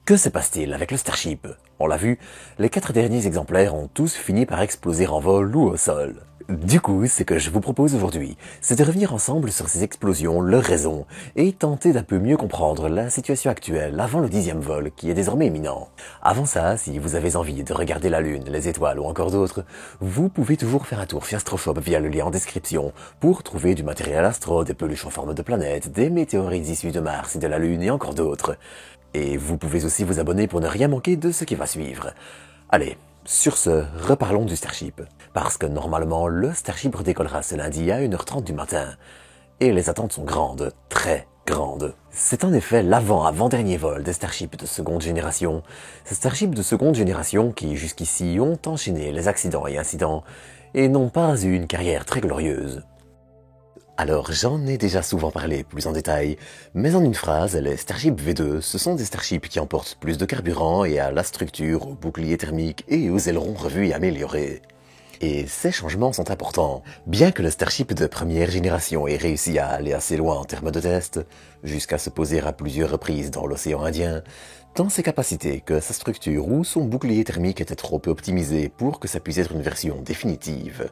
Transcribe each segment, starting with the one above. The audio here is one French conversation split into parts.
Que se passe-t-il avec le Starship? On l'a vu, les 4 derniers exemplaires ont tous fini par exploser en vol ou au sol. Du coup, ce que je vous propose aujourd'hui, c'est de revenir ensemble sur ces explosions, leurs raisons, et tenter d'un peu mieux comprendre la situation actuelle avant le 10e vol qui est désormais imminent. Avant ça, si vous avez envie de regarder la Lune, les étoiles ou encore d'autres, vous pouvez toujours faire un tour sur Astroshop via le lien en description pour trouver du matériel astro, des peluches en forme de planètes, des météorites issues de Mars et de la Lune et encore d'autres. Et vous pouvez aussi vous abonner pour ne rien manquer de ce qui va suivre. Allez, sur ce, reparlons du Starship. Parce que normalement, le Starship redécollera ce lundi à 1h30 du matin. Et les attentes sont grandes, très grandes. C'est en effet l'avant-avant-dernier vol des Starships de seconde génération. Ces Starships de seconde génération qui, jusqu'ici, ont enchaîné les accidents et incidents, et n'ont pas eu une carrière très glorieuse. Alors j'en ai déjà souvent parlé plus en détail, mais en une phrase, les Starship V2, ce sont des Starships qui emportent plus de carburant et à la structure, au bouclier thermique et aux ailerons revus et améliorés. Et ces changements sont importants. Bien que le Starship de première génération ait réussi à aller assez loin en termes de tests, jusqu'à se poser à plusieurs reprises dans l'océan Indien, tant ses capacités que sa structure ou son bouclier thermique étaient trop peu optimisés pour que ça puisse être une version définitive.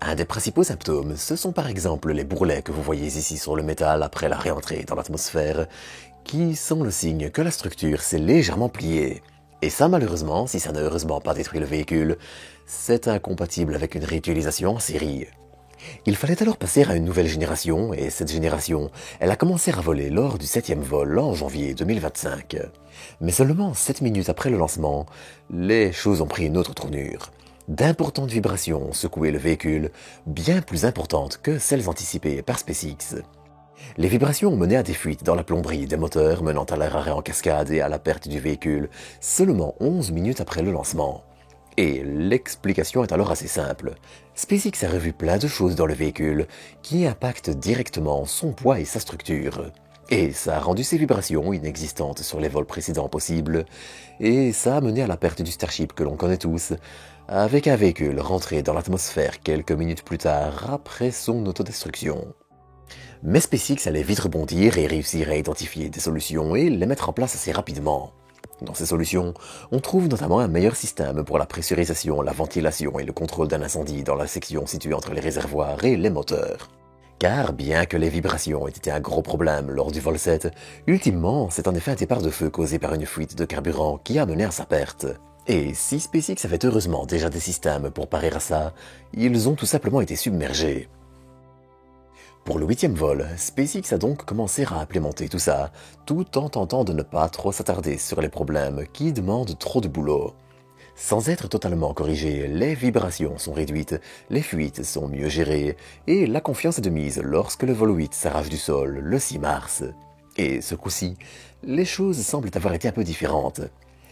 Un des principaux symptômes, ce sont par exemple les bourrelets que vous voyez ici sur le métal après la réentrée dans l'atmosphère, qui sont le signe que la structure s'est légèrement pliée. Et ça malheureusement, si ça n'a heureusement pas détruit le véhicule, c'est incompatible avec une réutilisation en série. Il fallait alors passer à une nouvelle génération, et cette génération, elle a commencé à voler lors du 7e vol en janvier 2025. Mais seulement 7 minutes après le lancement, les choses ont pris une autre tournure. D'importantes vibrations ont secoué le véhicule, bien plus importantes que celles anticipées par SpaceX. Les vibrations ont mené à des fuites dans la plomberie des moteurs, menant à leur arrêt en cascade et à la perte du véhicule, seulement 11 minutes après le lancement. Et l'explication est alors assez simple. SpaceX a revu plein de choses dans le véhicule qui impactent directement son poids et sa structure. Et ça a rendu ces vibrations inexistantes sur les vols précédents possibles, et ça a mené à la perte du Starship que l'on connaît tous, avec un véhicule rentré dans l'atmosphère quelques minutes plus tard après son autodestruction. Mais SpaceX allait vite rebondir et réussir à identifier des solutions et les mettre en place assez rapidement. Dans ces solutions, on trouve notamment un meilleur système pour la pressurisation, la ventilation et le contrôle d'un incendie dans la section située entre les réservoirs et les moteurs. Car bien que les vibrations aient été un gros problème lors du vol 7, ultimement, c'est en effet un départ de feu causé par une fuite de carburant qui a mené à sa perte. Et si SpaceX avait heureusement déjà des systèmes pour parer à ça, ils ont tout simplement été submergés. Pour le 8e vol, SpaceX a donc commencé à implémenter tout ça, tout en tentant de ne pas trop s'attarder sur les problèmes qui demandent trop de boulot. Sans être totalement corrigées, les vibrations sont réduites, les fuites sont mieux gérées, et la confiance est de mise lorsque le vol 8 s'arrache du sol le 6 mars. Et ce coup-ci, les choses semblent avoir été un peu différentes.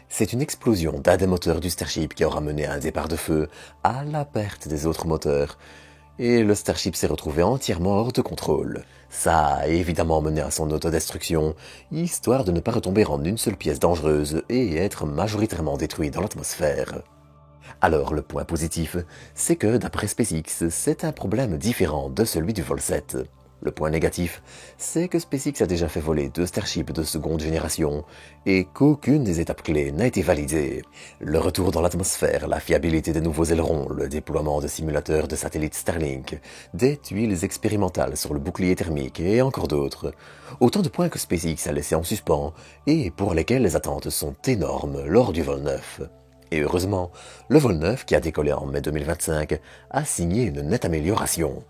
C'est une explosion d'un des moteurs du Starship qui aura mené à un départ de feu, à la perte des autres moteurs, et le Starship s'est retrouvé entièrement hors de contrôle. Ça a évidemment mené à son autodestruction, histoire de ne pas retomber en une seule pièce dangereuse et être majoritairement détruit dans l'atmosphère. Alors le point positif, c'est que d'après SpaceX, c'est un problème différent de celui du vol 7. Le point négatif, c'est que SpaceX a déjà fait voler 2 Starships de seconde génération et qu'aucune des étapes clés n'a été validée. Le retour dans l'atmosphère, la fiabilité des nouveaux ailerons, le déploiement de simulateurs de satellites Starlink, des tuiles expérimentales sur le bouclier thermique et encore d'autres. Autant de points que SpaceX a laissés en suspens et pour lesquels les attentes sont énormes lors du vol 9. Et heureusement, le vol 9, qui a décollé en mai 2025, a signé une nette amélioration.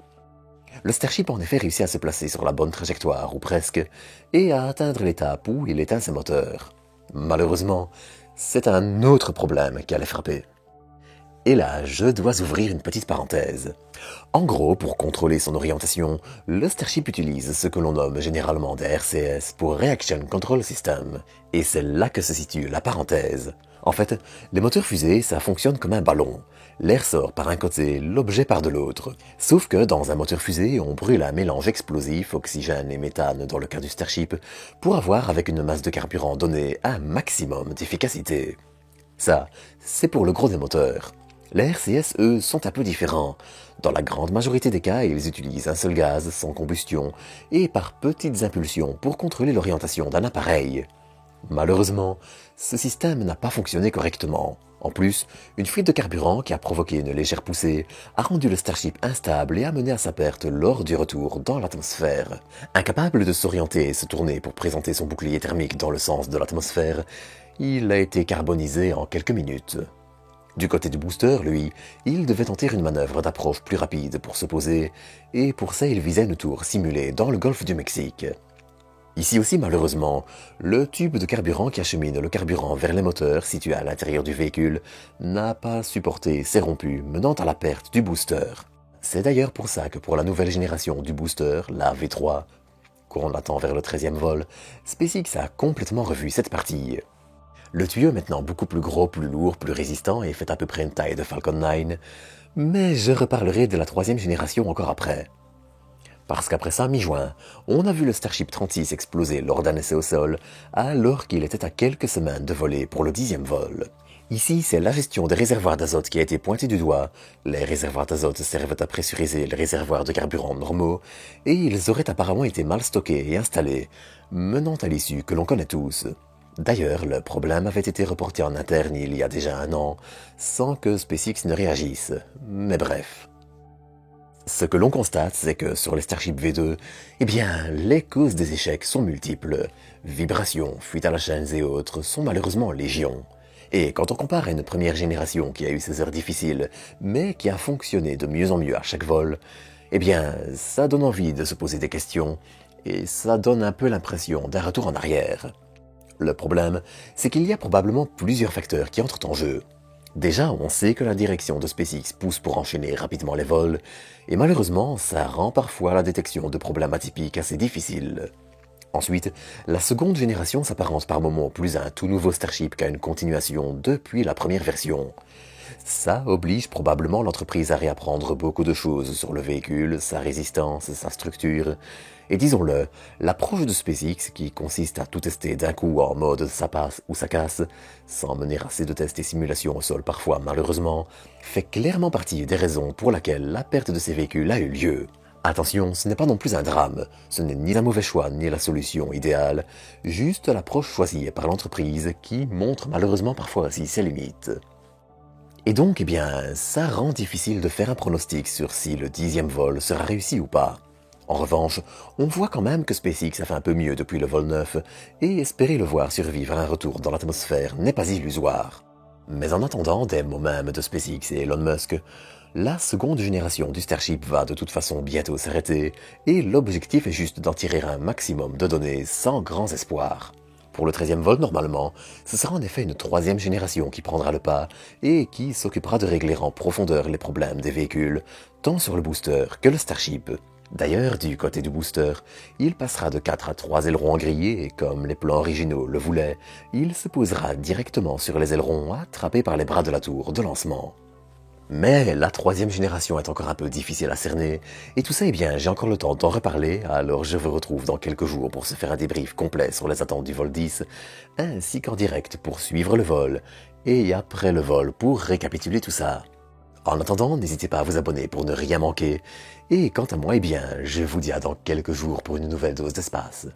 Le Starship a en effet réussi à se placer sur la bonne trajectoire, ou presque, et à atteindre l'étape où il éteint ses moteurs. Malheureusement, c'est un autre problème qui allait frapper. Et là, je dois ouvrir une petite parenthèse. En gros, pour contrôler son orientation, le Starship utilise ce que l'on nomme généralement des RCS pour Reaction Control System. Et c'est là que se situe la parenthèse. En fait, les moteurs fusées, ça fonctionne comme un ballon. L'air sort par un côté, l'objet par de l'autre. Sauf que dans un moteur fusée, on brûle un mélange explosif, oxygène et méthane dans le cas du Starship, pour avoir avec une masse de carburant donnée un maximum d'efficacité. Ça, c'est pour le gros des moteurs. Les RCS, eux, sont un peu différents. Dans la grande majorité des cas, ils utilisent un seul gaz, sans combustion, et par petites impulsions pour contrôler l'orientation d'un appareil. Malheureusement, ce système n'a pas fonctionné correctement. En plus, une fuite de carburant qui a provoqué une légère poussée a rendu le Starship instable et a mené à sa perte lors du retour dans l'atmosphère. Incapable de s'orienter et se tourner pour présenter son bouclier thermique dans le sens de l'atmosphère, il a été carbonisé en quelques minutes. Du côté du booster, lui, il devait tenter une manœuvre d'approche plus rapide pour se poser, et pour ça il visait une tour simulée dans le golfe du Mexique. Ici aussi, malheureusement, le tube de carburant qui achemine le carburant vers les moteurs situés à l'intérieur du véhicule n'a pas supporté ses rompus, menant à la perte du booster. C'est d'ailleurs pour ça que pour la nouvelle génération du booster, la V3, qu'on attend vers le 13e vol, SpaceX a complètement revu cette partie. Le tuyau est maintenant beaucoup plus gros, plus lourd, plus résistant et fait à peu près une taille de Falcon 9, mais je reparlerai de la 3e génération encore après. Parce qu'après ça, mi-juin, on a vu le Starship 36 exploser lors d'un essai au sol, alors qu'il était à quelques semaines de voler pour le 10e vol. Ici, c'est la gestion des réservoirs d'azote qui a été pointée du doigt. Les réservoirs d'azote servent à pressuriser les réservoirs de carburant normaux, et ils auraient apparemment été mal stockés et installés, menant à l'issue que l'on connaît tous. D'ailleurs, le problème avait été reporté en interne il y a déjà un an, sans que SpaceX ne réagisse. Mais bref. Ce que l'on constate, c'est que sur les Starship V2, eh bien, les causes des échecs sont multiples. Vibrations, fuites à la chaîne et autres sont malheureusement légion. Et quand on compare à une première génération qui a eu ses heures difficiles, mais qui a fonctionné de mieux en mieux à chaque vol, eh bien, ça donne envie de se poser des questions, et ça donne un peu l'impression d'un retour en arrière. Le problème, c'est qu'il y a probablement plusieurs facteurs qui entrent en jeu. Déjà, on sait que la direction de SpaceX pousse pour enchaîner rapidement les vols, et malheureusement, ça rend parfois la détection de problèmes atypiques assez difficile. Ensuite, la seconde génération s'apparente par moments plus à un tout nouveau Starship qu'à une continuation depuis la première version. Ça oblige probablement l'entreprise à réapprendre beaucoup de choses sur le véhicule, sa résistance, sa structure. Et disons-le, l'approche de SpaceX, qui consiste à tout tester d'un coup en mode ça passe ou ça casse, sans mener assez de tests et simulations au sol parfois malheureusement, fait clairement partie des raisons pour lesquelles la perte de ces véhicules a eu lieu. Attention, ce n'est pas non plus un drame, ce n'est ni un mauvais choix ni la solution idéale, juste l'approche choisie par l'entreprise qui montre malheureusement parfois aussi ses limites. Et donc, eh bien, ça rend difficile de faire un pronostic sur si le 10e vol sera réussi ou pas. En revanche, on voit quand même que SpaceX a fait un peu mieux depuis le vol 9, et espérer le voir survivre à un retour dans l'atmosphère n'est pas illusoire. Mais en attendant, des mots même de SpaceX et Elon Musk, la seconde génération du Starship va de toute façon bientôt s'arrêter, et l'objectif est juste d'en tirer un maximum de données sans grands espoirs. Pour le 13e vol, normalement, ce sera en effet une 3e génération qui prendra le pas et qui s'occupera de régler en profondeur les problèmes des véhicules, tant sur le booster que le Starship. D'ailleurs, du côté du booster, il passera de 4 à 3 ailerons grillés et comme les plans originaux le voulaient, il se posera directement sur les ailerons attrapés par les bras de la tour de lancement. Mais la 3e génération est encore un peu difficile à cerner, et tout ça, eh bien, j'ai encore le temps d'en reparler, alors je vous retrouve dans quelques jours pour se faire un débrief complet sur les attentes du vol 10, ainsi qu'en direct pour suivre le vol, et après le vol pour récapituler tout ça. En attendant, n'hésitez pas à vous abonner pour ne rien manquer, et quant à moi, eh bien, je vous dis à dans quelques jours pour une nouvelle dose d'espace.